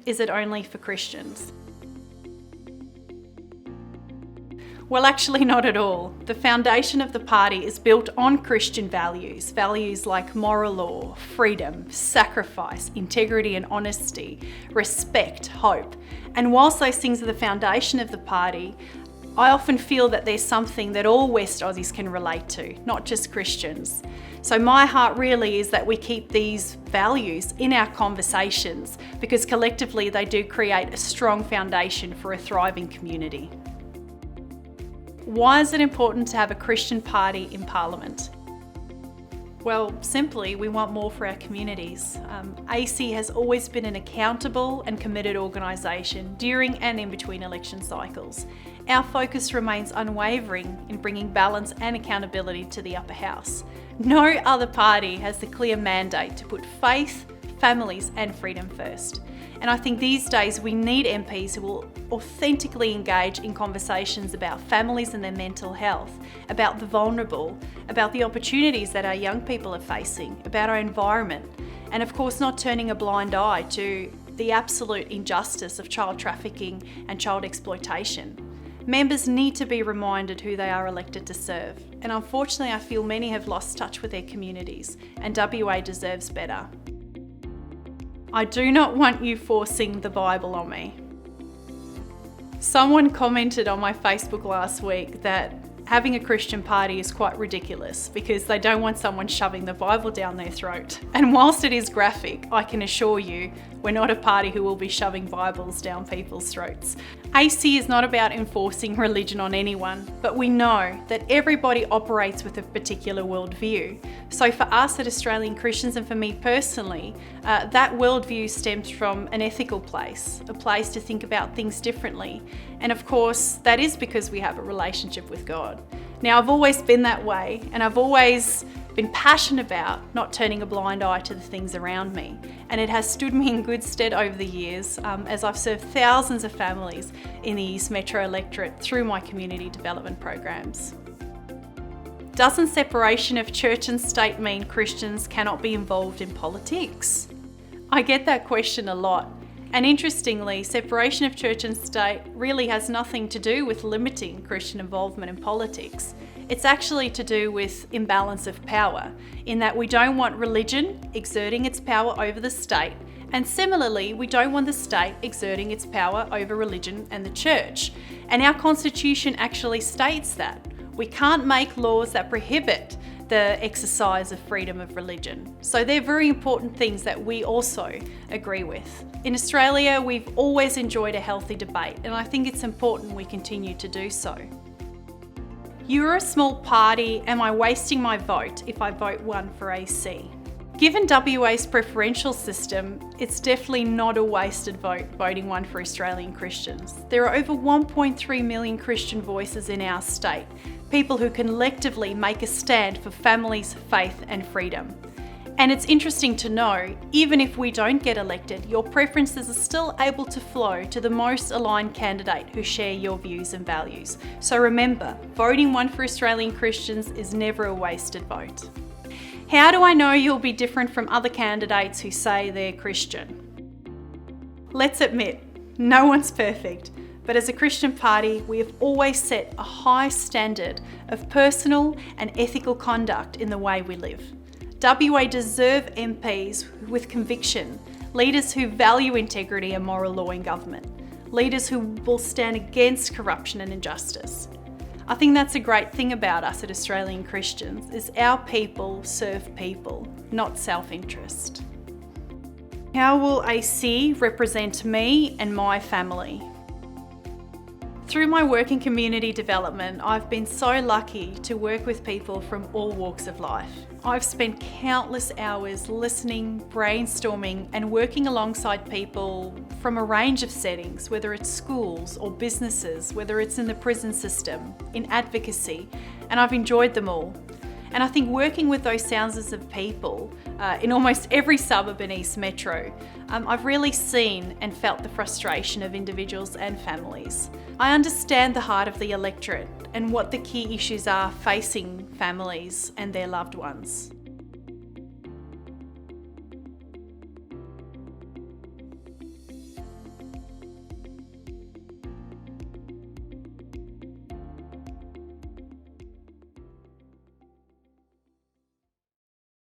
is it only for Christians? Well, actually not at all. The foundation of the party is built on Christian values, values like moral law, freedom, sacrifice, integrity and honesty, respect, hope. And whilst those things are the foundation of the party, I often feel that there's something that all West Aussies can relate to, not just Christians. So my heart really is that we keep these values in our conversations, because collectively they do create a strong foundation for a thriving community. Why is it important to have a Christian party in Parliament? Well, simply, we want more for our communities. AC has always been an accountable and committed organisation during and in between election cycles. Our focus remains unwavering in bringing balance and accountability to the upper house. No other party has the clear mandate to put faith, families and freedom first. And I think these days we need MPs who will authentically engage in conversations about families and their mental health, about the vulnerable, about the opportunities that our young people are facing, about our environment, and of course not turning a blind eye to the absolute injustice of child trafficking and child exploitation. Members need to be reminded who they are elected to serve, and unfortunately I feel many have lost touch with their communities, and WA deserves better. I do not want you forcing the Bible on me. Someone commented on my Facebook last week that having a Christian party is quite ridiculous because they don't want someone shoving the Bible down their throat. And whilst it is graphic, I can assure you we're not a party who will be shoving Bibles down people's throats. AC is not about enforcing religion on anyone, but we know that everybody operates with a particular worldview. So for us at Australian Christians, and for me personally, that worldview stems from an ethical place, a place to think about things differently. And of course, that is because we have a relationship with God. Now, I've always been that way, and I've always been passionate about not turning a blind eye to the things around me. And it has stood me in good stead over the years as I've served thousands of families in the East Metro electorate through my community development programs. Doesn't separation of church and state mean Christians cannot be involved in politics? I get that question a lot. And interestingly, separation of church and state really has nothing to do with limiting Christian involvement in politics. It's actually to do with imbalance of power, in that we don't want religion exerting its power over the state, and similarly, we don't want the state exerting its power over religion and the church. And our constitution actually states that. We can't make laws that prohibit the exercise of freedom of religion. So they're very important things that we also agree with. In Australia, we've always enjoyed a healthy debate, and I think it's important we continue to do so. You're a small party, am I wasting my vote if I vote one for AC? Given WA's preferential system, it's definitely not a wasted vote voting one for Australian Christians. There are over 1.3 million Christian voices in our state, people who collectively make a stand for families, faith and freedom. And it's interesting to know, even if we don't get elected, your preferences are still able to flow to the most aligned candidate who share your views and values. So remember, voting one for Australian Christians is never a wasted vote. How do I know you'll be different from other candidates who say they're Christian? Let's admit, no one's perfect, but as a Christian party, we have always set a high standard of personal and ethical conduct in the way we live. WA deserve MPs with conviction, leaders who value integrity and moral law in government, leaders who will stand against corruption and injustice. I think that's a great thing about us at Australian Christians, is our people serve people, not self-interest. How will AC represent me and my family? Through my work in community development, I've been so lucky to work with people from all walks of life. I've spent countless hours listening, brainstorming, and working alongside people from a range of settings, whether it's schools or businesses, whether it's in the prison system, in advocacy, and I've enjoyed them all. And I think working with those thousands of people in almost every suburb in East Metro, I've really seen and felt the frustration of individuals and families. I understand the heart of the electorate and what the key issues are facing families and their loved ones.